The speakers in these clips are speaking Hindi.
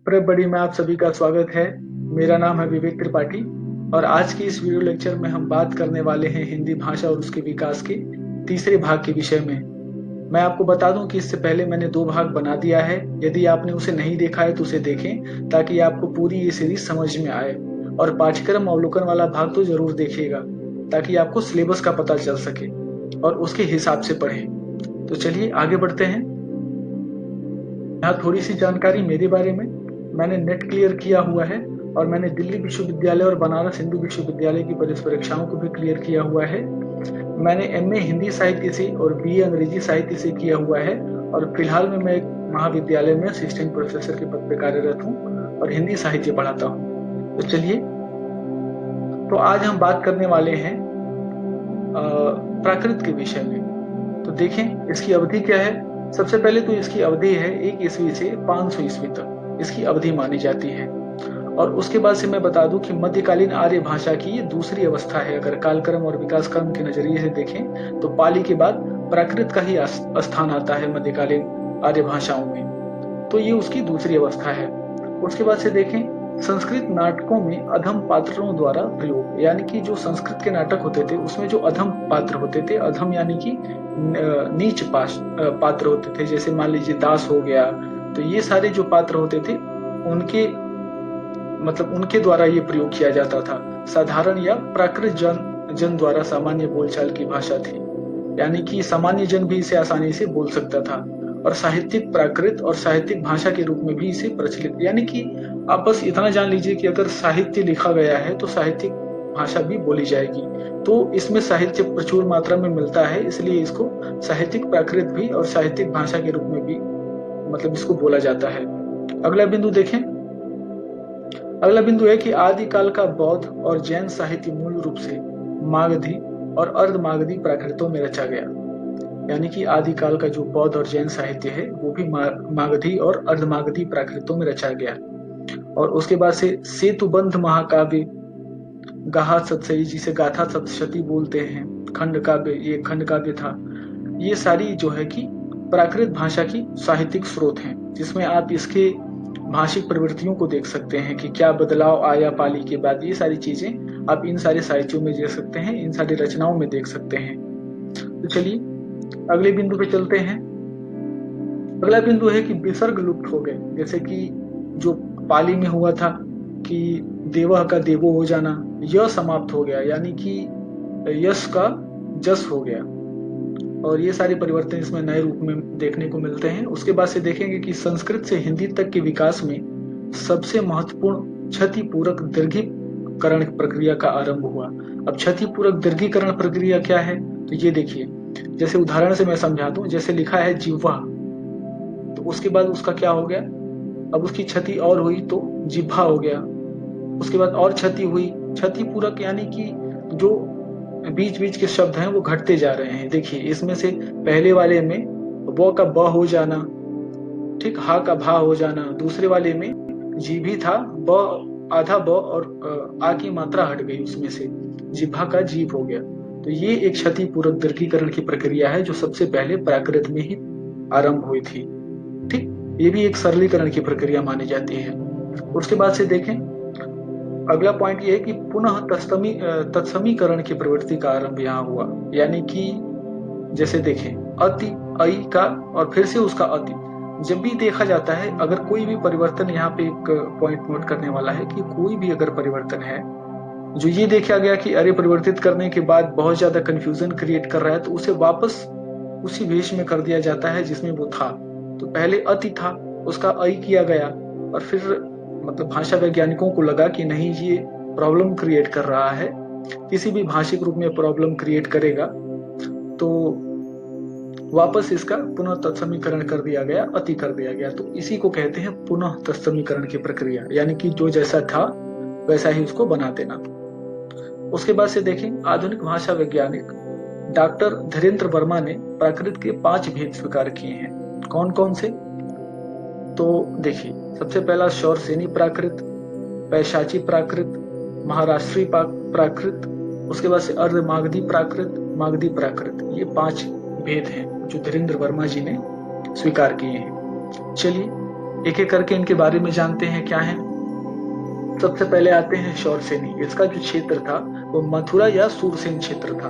प्रेप बडी में आप सभी का स्वागत है। मेरा नाम है विवेक त्रिपाठी और आज की इस वीडियो लेक्चर में हम बात करने वाले हैं हिंदी भाषा और उसके विकास के तीसरे भाग के विषय में। मैं आपको बता दूं कि इससे पहले मैंने 2 भाग बना दिया है। यदि आपने उसे नहीं देखा है तो उसे देखें ताकि आपको पूरी ये सीरीज समझ में आए, और पाठ्यक्रम अवलोकन वाला भाग तो जरूर देखिएगा ताकि आपको सिलेबस का पता चल सके और उसके हिसाब से पढ़ें। तो चलिए आगे बढ़ते हैं। यहाँ थोड़ी सी जानकारी मेरे बारे में। मैंने नेट क्लियर किया हुआ है और मैंने दिल्ली विश्वविद्यालय और बनारस हिंदू विश्वविद्यालय की प्रवेश परीक्षाओं को भी क्लियर किया हुआ है। मैंने एमए हिंदी साहित्य से और बीए अंग्रेजी साहित्य से किया हुआ है और फिलहाल में मैं एक महाविद्यालय में असिस्टेंट प्रोफेसर के पद पर कार्यरत हूँ और हिंदी साहित्य पढ़ाता हूँ। तो चलिए, तो आज हम बात करने वाले हैं प्राकृत के विषय में। तो देखें इसकी अवधि क्या है। सबसे पहले तो इसकी अवधि है 1 ईस्वी से 500 ईस्वी तक इसकी अवधि मानी जाती है। और उसके बाद से मैं बता दूं कि मध्यकालीन आर्य भाषा की ये दूसरी अवस्था है। अगर कालक्रम और विकास क्रम के नजरिए से देखें तो पाली के बाद प्राकृत का ही स्थान आता है मध्यकालीन आर्य भाषाओं में। तो ये उसकी दूसरी अवस्था है। उसके बाद से देखें संस्कृत नाटकों में अधम पात्रों द्वारा प्रयोग, यानी कि जो संस्कृत के नाटक होते थे उसमें जो अधम पात्र होते थे, अधम यानी कि नीच पात्र होते थे, जैसे मान लीजिए दास हो गया, तो ये सारे जो पात्र होते थे उनके उनके द्वारा ये प्रयोग किया जाता था। साधारण या प्राकृत जन द्वारा सामान्य बोलचाल की भाषा थी, यानी कि सामान्य जन भी इसे आसानी से बोल सकता था। और साहित्यिक प्राकृत और साहित्यिक भाषा के रूप में भी इसे प्रचलित, यानी कि आप बस इतना जान लीजिए कि अगर साहित्य लिखा गया है तो साहित्यिक भाषा भी बोली जाएगी। तो इसमें साहित्य प्रचुर मात्रा में मिलता है, इसलिए इसको साहित्यिक प्राकृत भी और साहित्यिक भाषा के रूप में भी इसको बोला जाता है। अगला बिंदु देखें। अगला बिंदु है कि आदिकाल का बौद्ध और जैन साहित्य मूल रूप से मागधी और अर्धमागधी प्राकृतों में रचा गया, यानी कि आदिकाल का जो बौद्ध और जैन साहित्य है वो भी मागधी और अर्धमागधी प्राकृतों में रचा गया। और उसके बाद से सेतुबंध महाकाव्य, गाथा सतसई जिसे गाथा सप्तशती बोलते हैं, खंड काव्य, ये खंड काव्य था। ये सारी जो है कि प्राकृत भाषा की साहित्यिक स्रोत हैं, जिसमें आप इसके भाषिक प्रवृत्तियों को देख सकते हैं कि क्या बदलाव आया पाली के बाद। ये सारी चीजें आप इन सारे साहित्यों में देख सकते हैं, इन सारी रचनाओं में देख सकते हैं। तो चलिए अगले बिंदु पे चलते हैं। अगला बिंदु है कि विसर्ग लुप्त हो गए, जैसे कि जो पाली में हुआ था कि देवः का देवो हो जाना, यह समाप्त हो गया, यानी कि यश का जस हो गया। और ये सारे परिवर्तन इसमें नए रूप में देखने को मिलते हैं। उसके बाद से देखेंगे कि संस्कृत से हिंदी तक के विकास में सबसे महत्वपूर्ण क्षतिपूरक दीर्घीकरण प्रक्रिया का आरंभ हुआ। अब क्षतिपूरक दीर्घीकरण प्रक्रिया क्या है, तो ये देखिए, जैसे उदाहरण से मैं समझा दूं, जैसे लिखा है जिह्वा, तो उसके बाद उसका क्या हो गया, अब उसकी क्षति और हुई तो जिह्वा हो गया। उसके बाद और क्षति हुई, क्षतिपूरक यानी कि जो बीच बीच के शब्द हैं वो घटते जा रहे हैं। देखिए इसमें से पहले वाले में व का ब हो जाना, ठीक, हा का भा हो जाना, दूसरे वाले में जी भी था, ब आधा ब और आ की मात्रा हट गई, उसमें से जिह्वा का जीभ हो गया। तो ये एक क्षतिपूरक दीर्घीकरण की प्रक्रिया है जो सबसे पहले प्राकृत में ही आरंभ हुई थी। ठीक, ये भी एक सरलीकरण की प्रक्रिया मानी जाती है। उसके बाद से देखें, अगला पॉइंट ये है कि पुनः तत्समीकरण की प्रवृत्ति का आरंभ यहाँ हुआ, यानी कि जैसे देखें अति, अई का और फिर से उसका अति, जब भी देखा जाता है अगर कोई भी परिवर्तन, यहाँ पे एक पॉइंट नोट करने वाला है कि कोई भी अगर परिवर्तन है जो ये देखा गया कि अरे परिवर्तित करने के बाद बहुत ज्यादा कंफ्यूजन क्रिएट कर रहा है, तो उसे वापस उसी वेश में कर दिया जाता है जिसमें वो था। तो पहले अति था, उसका अई किया गया, और फिर भाषा वैज्ञानिकों को लगा कि नहीं, ये प्रॉब्लम क्रिएट कर रहा है, किसी भी भाषिक रूप में प्रॉब्लम क्रिएट करेगा, तो वापस इसका पुनः तत्समीकरण कर दिया गया, अति कर दिया गया। तो इसी को कहते हैं पुनः तत्समीकरण की प्रक्रिया, यानी कि जो जैसा था वैसा ही उसको बना देना। उसके बाद से देखें, आधुनिक भाषा वैज्ञानिक डॉक्टर धीरेन्द्र वर्मा ने प्राकृत के 5 भेद स्वीकार किए हैं। कौन कौन से, तो देखिए, सबसे पहला शौरसेनी प्राकृत, पैशाची प्राकृत, महाराष्ट्री प्राकृत, उसके बाद से अर्धमागधी प्राकृत, मागधी प्राकृत। ये 5 भेद हैं जो धीरेन्द्र वर्मा जी ने स्वीकार किए हैं। चलिए एक एक करके इनके बारे में जानते हैं क्या है। सबसे पहले आते हैं शौरसेनी। इसका जो क्षेत्र था वो मथुरा या सूरसेन क्षेत्र था।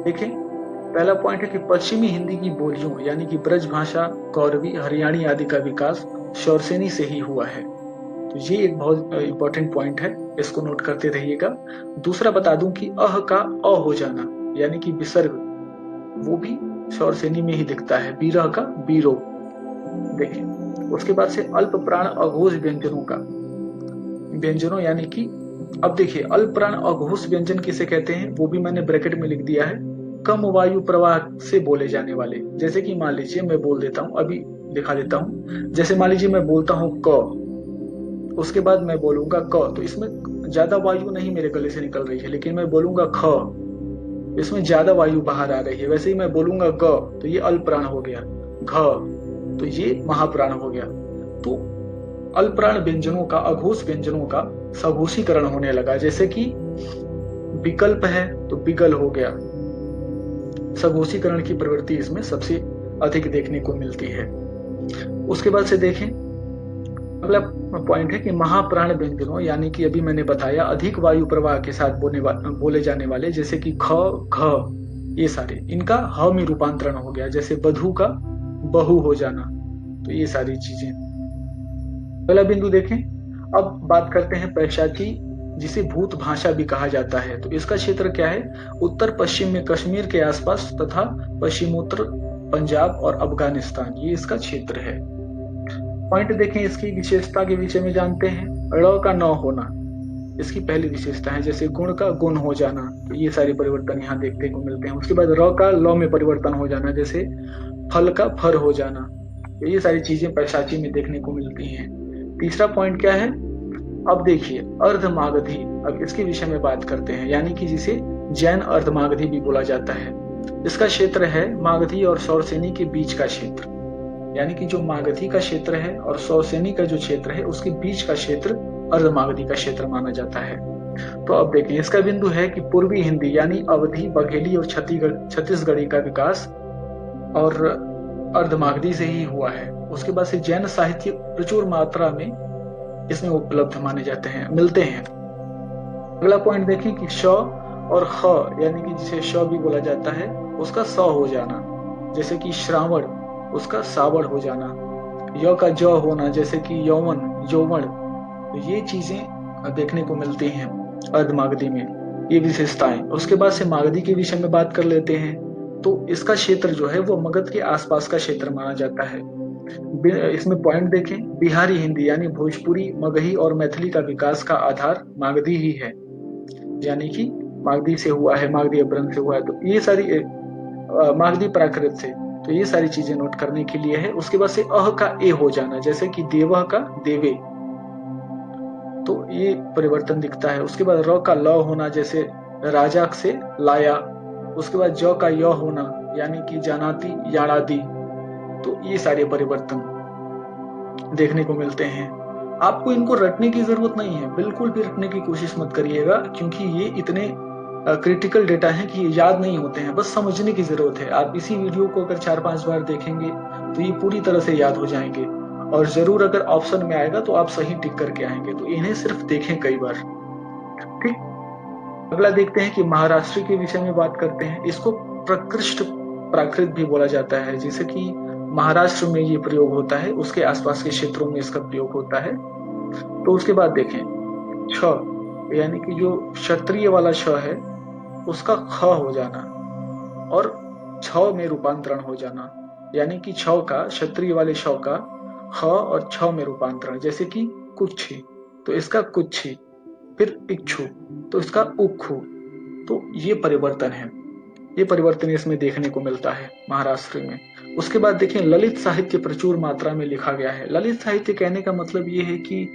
देखिए, पहला पॉइंट है कि पश्चिमी हिंदी की बोलियों यानी कि ब्रज भाषा, गौरवी, हरियाणी आदि का विकास शौरसेनी से ही हुआ है। तो ये एक बहुत इंपॉर्टेंट पॉइंट है, इसको नोट करते रहिएगा। दूसरा बता दूं कि अह का अ हो जाना यानी कि विसर्ग, वो भी शौरसेनी में ही दिखता है। बीरह का बीरो। देखिए, उसके बाद से अल्प प्राण अघोष व्यंजनों का, व्यंजनों यानी कि, अब देखिए अल्प प्राण अघोष व्यंजन किसे कहते हैं वो भी मैंने ब्रैकेट में लिख दिया है। कम वायु प्रवाह से बोले जाने वाले, जैसे कि मान लीजिए मैं बोल देता हूँ, अभी दिखा देता हूँ। जैसे मान लीजिए मैं बोलता हूँ क, उसके बाद मैं बोलूंगा क, तो इसमें ज्यादा वायु नहीं मेरे गले से निकल रही है, लेकिन मैं बोलूंगा ख, इसमें ज्यादा वायु बाहर आ रही है। वैसे ही मैं बोलूंगा ग, तो ये अल्प प्राण हो गया। घ, तो ये महाप्राण हो गया। तो अल्पप्राण व्यंजनों का, अघोष व्यंजनों का सघोषीकरण होने लगा। जैसे कि विकल्प है तो विगल हो गया। सघोषीकरण की प्रवृत्ति इसमें सबसे अधिक देखने को मिलती है। उसके बाद से देखें, अगला पॉइंट है कि महाप्राण व्यंजनों यानी कि अभी मैंने बताया अधिक वायु प्रवाह के साथ बोले जाने वाले, जैसे कि ख, घ, ये सारे, इनका ह में रूपांतरण हो गया। जैसे बधू का बहु हो जाना। तो ये सारी चीजें। अगला बिंदु देखें, अब बात करते हैं पैशाची, जिसे भूत भाषा भी कहा जाता है। तो इसका क्षेत्र क्या है? उत्तर पश्चिम में कश्मीर के आसपास तथा पश्चिमोत्तर पंजाब और अफगानिस्तान, ये इसका क्षेत्र है। पॉइंट देखें, इसकी विशेषता के विषय में जानते हैं। ड़ का न होना इसकी पहली विशेषता है। जैसे गुण का गुण हो जाना, तो ये सारे परिवर्तन यहाँ देखने को मिलते हैं। उसके बाद र का ल में परिवर्तन हो जाना, जैसे फल का फर हो जाना। तो ये सारी चीजें पैशाची में देखने को मिलती हैं। तीसरा पॉइंट क्या है? अब देखिए अर्धमागधी, अब इसके विषय में बात करते हैं, यानी कि जिसे जैन अर्धमागधी भी बोला जाता है। इसका क्षेत्र है मागधी और सौरसेनी के बीच का क्षेत्र, यानी कि जो मागधी का क्षेत्र है और सौरसेनी का जो क्षेत्र है उसके बीच का क्षेत्र अर्धमागधी का क्षेत्र माना जाता है। तो अब देखें, इसका बिंदु है कि पूर्वी हिंदी यानी अवधी, बघेली और छत्तीसगढ़ी का विकास और अर्धमागधी से ही हुआ है। उसके बाद से जैन साहित्य प्रचुर मात्रा में इसमें उपलब्ध माने जाते हैं, मिलते हैं। अगला पॉइंट देखें कि श और ख यानी कि जिसे श भी बोला जाता है उसका स हो जाना, जैसे कि श्रावण, उसका सावड़ हो जाना। य का ज होना, जैसे कि यौवन, यौवण। तो ये चीजें देखने को मिलती हैं अर्धमागधी में, ये विशेषताएं। उसके बाद से मागधी के विषय में बात कर लेते हैं। तो इसका क्षेत्र जो है वो मगध के आसपास का क्षेत्र माना जाता है। इसमें पॉइंट देखें, बिहारी हिंदी यानी भोजपुरी, मगही और मैथिली का विकास का आधार मागधी ही है, यानी कि मागधी से हुआ है, मागधी अपभ्रंश से हुआ है। तो ये सारी मागधी प्राकृत से, तो ये सारी चीजें नोट करने के लिए है। उसके बाद से अह का ए हो जाना, जैसे कि देवह का देवे, तो ये परिवर्तन दिखता है। उसके बाद र का ल होना, जैसे राजा से लाया। उसके बाद ज का य होना, यानी कि जानाती, याणादी। तो ये सारे परिवर्तन देखने को मिलते हैं। आपको इनको रटने की जरूरत नहीं है, बिल्कुल भी रटने की कोशिश मत करिएगा, क्योंकि ये इतने क्रिटिकल डेटा हैं कि ये याद नहीं होते हैं, बस समझने की जरूरत है। आप इसी वीडियो को अगर 4-5 बार देखेंगे तो ये पूरी तरह से याद हो जाएंगे, और जरूर अगर ऑप्शन में आएगा तो आप सही टिक करके आएंगे। तो इन्हें सिर्फ देखें कई बार, ठीक। अगला देखते हैं कि महाराष्ट्र के विषय में बात करते हैं। इसको प्रकृष्ट प्राकृत भी बोला जाता है, जैसे कि महाराष्ट्र में ये प्रयोग होता है, उसके आसपास के क्षेत्रों में इसका प्रयोग होता है। तो उसके बाद देखें छ, यानी कि जो क्षत्रिय वाला छ है उसका ख हो जाना और छ में रूपांतरण हो जाना, यानी कि छ का, क्षत्रिय वाले छ का ख और छ में रूपांतरण, जैसे कि कुक्षी, तो इसका कुक्षी। फिर इक्षु, तो इसका उक्षु। तो ये परिवर्तन है, ये परिवर्तन इसमें देखने को मिलता है महाराष्ट्र में। उसके बाद देखें, ललित साहित्य प्रचुर मात्रा में लिखा गया है। ललित साहित्य कहने का मतलब ये है कि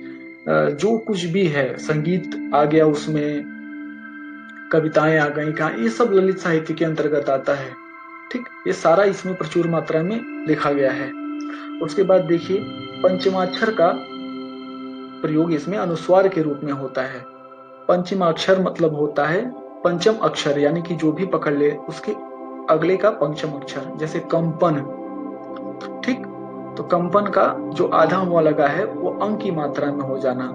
जो कुछ भी है, संगीत आ गया उसमें, कविताएं आ गई, कहा, ये सब ललित साहित्य के अंतर्गत आता है, ठीक। ये सारा इसमें प्रचुर मात्रा में लिखा गया है। उसके बाद देखिए, पंचमाक्षर का प्रयोग इसमें अनुस्वार के रूप में होता है। पंचमाक्षर मतलब होता है पंचम अक्षर, यानी कि जो भी पकड़ ले उसके अगले का पंचम अक्षर, जैसे कंपन, ठीक। तो कंपन का जो आधा म लगा है वो अंग की मात्रा में हो जाना।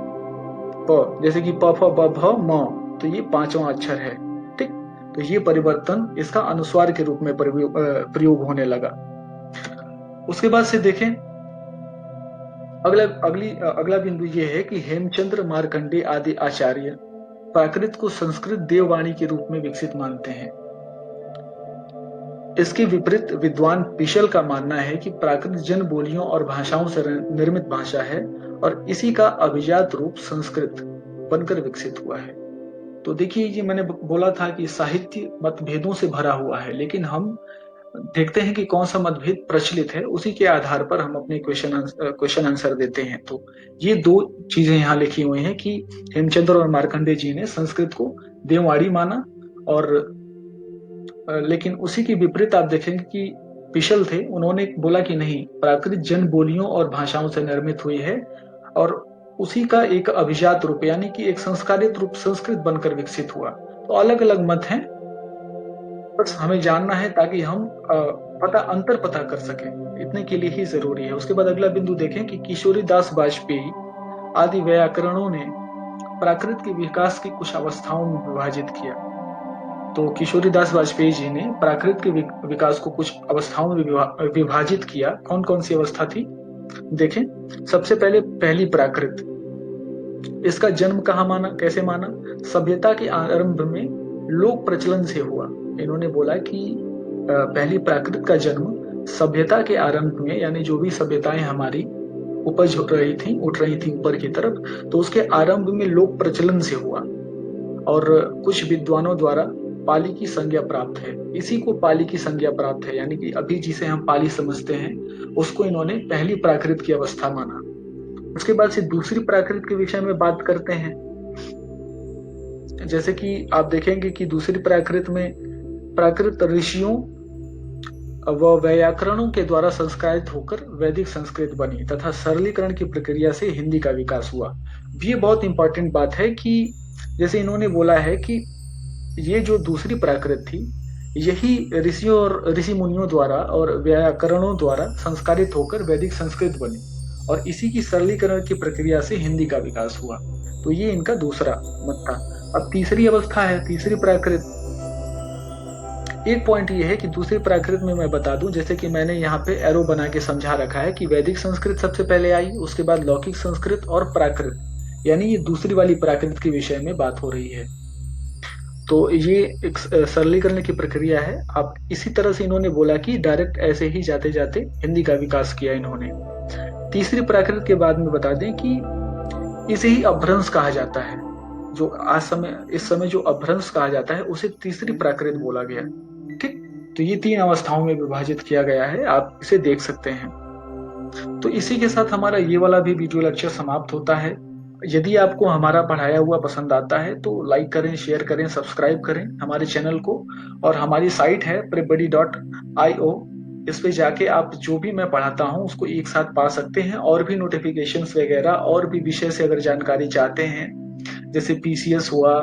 प जैसे कि प फ ब भ म, तो ये पांचवा अक्षर है। ठीक, तो ये परिवर्तन इसका अनुस्वार के रूप में प्रयोग होने लगा। उसके बाद से देखें, अगला बिंदु ये है कि हेमचंद्र मार्कंडेय आदि आचार्य प्राकृत को संस्कृत देववाणी के रूप में विकसित मानते हैं। इसके विपरीत विद्वान पिशल का मानना है कि प्राकृत जन बोलियों और भाषाओं से निर्मित भाषा है और इसी का अभिजात रूप संस्कृत बनकर विकसित हुआ है। तो देखिए, ये मैंने बोला था कि साहित्य मतभेदों से भरा हुआ है, लेकिन हम देखते हैं कि कौन सा मतभेद प्रचलित है, उसी के आधार पर हम अपने क्वेश्चन आंसर देते हैं। तो ये दो चीजें यहाँ लिखी हुई हैं कि हेमचंद्र और मार्कंडेय जी ने संस्कृत को देववाणी माना, और लेकिन उसी के विपरीत आप देखेंगे कि पिशल थे, उन्होंने बोला कि नहीं, प्राकृत जन बोलियों और भाषाओं से निर्मित हुई है और उसी का एक अभिजात रूप यानी कि एक संस्कारित रूप संस्कृत बनकर विकसित हुआ। तो अलग अलग मत हैं, बस हमें जानना है ताकि हम अंतर पता कर सकें, इतने के लिए ही जरूरी है। उसके बाद अगला बिंदु देखें कि किशोरी दास वाजपेयी आदि व्याकरणों ने प्राकृत के विकास की कुछ अवस्थाओं में विभाजित किया। तो किशोरी दास वाजपेयी जी ने प्राकृत के विकास को कुछ अवस्थाओं में विभाजित किया। कौन कौन सी अवस्था थी देखें। सबसे पहले पहली प्राकृत, इसका जन्म कहाँ माना, कैसे माना? सभ्यता के आरंभ में लोक प्रचलन से हुआ। इन्होंने बोला कि पहली प्राकृत का जन्म सभ्यता के आरंभ में, यानी जो भी सभ्यताएं हमारी उपज उठ रही थी ऊपर की तरफ, तो उसके आरंभ में लोक प्रचलन से हुआ और कुछ विद्वानों द्वारा पाली की संज्ञा प्राप्त है। इसी को पाली की संज्ञा प्राप्त है, यानी कि अभी जिसे हम पाली समझते हैं उसको इन्होंने पहली प्राकृत की अवस्था माना। उसके बाद से दूसरी प्राकृत के विषय में बात करते हैं। जैसे कि आप देखेंगे कि दूसरी प्राकृत में प्राकृत ऋषियों व व्याकरणों के द्वारा संस्कारित होकर वैदिक संस्कृत बनी तथा सरलीकरण की प्रक्रिया से हिंदी का विकास हुआ। ये बहुत इंपॉर्टेंट बात है कि जैसे इन्होंने बोला है कि ये जो दूसरी प्राकृत थी, यही ऋषियों और ऋषि मुनियों द्वारा और व्याकरणों द्वारा संस्कारित होकर वैदिक संस्कृत बनी और इसी की सरलीकरण की प्रक्रिया से हिंदी का विकास हुआ। तो ये इनका दूसरा मत था। अब तीसरी अवस्था है, तीसरी प्राकृत। एक पॉइंट ये है कि दूसरी प्राकृत में मैं बता दूं, जैसे कि मैंने यहाँ पे एरो बना के समझा रखा है कि वैदिक संस्कृत सबसे पहले आई, उसके बाद लौकिक संस्कृत और प्राकृत, यानी ये दूसरी वाली प्राकृत के विषय में बात हो रही है। तो ये एक सरलीकरण की प्रक्रिया है। अब इसी तरह से इन्होंने बोला कि डायरेक्ट ऐसे ही जाते जाते हिंदी का विकास किया इन्होंने। तीसरी प्राकृत के बाद में बता दें कि इसे ही अपभ्रंश कहा जाता है। जो इस समय जो अपभ्रंश कहा जाता है उसे तीसरी प्राकृत बोला गया। ठीक, तो ये तीन अवस्थाओं में विभाजित किया गया है, आप इसे देख सकते हैं। तो इसी के साथ हमारा ये वाला भी वीडियो लेक्चर समाप्त होता है। यदि आपको हमारा पढ़ाया हुआ पसंद आता है तो लाइक करें, शेयर करें, सब्सक्राइब करें हमारे चैनल को। और हमारी साइट है prepbuddy.io, इस पे जाके आप जो भी मैं पढ़ाता हूँ उसको एक साथ पा सकते हैं। और भी नोटिफिकेशंस वगैरह और भी विषय से अगर जानकारी चाहते हैं, जैसे पीसीएस हुआ,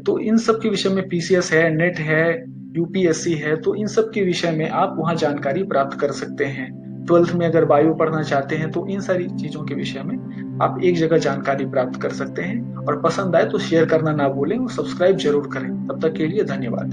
तो इन सब के विषय में, पीसीएस है, नेट है, यूपीएससी है, तो इन सब के विषय में आप वहाँ जानकारी प्राप्त कर सकते हैं। 12th में अगर बायो पढ़ना चाहते हैं तो इन सारी चीजों के विषय में आप एक जगह जानकारी प्राप्त कर सकते हैं। और पसंद आए तो शेयर करना ना भूलें और सब्सक्राइब जरूर करें। तब तक के लिए धन्यवाद।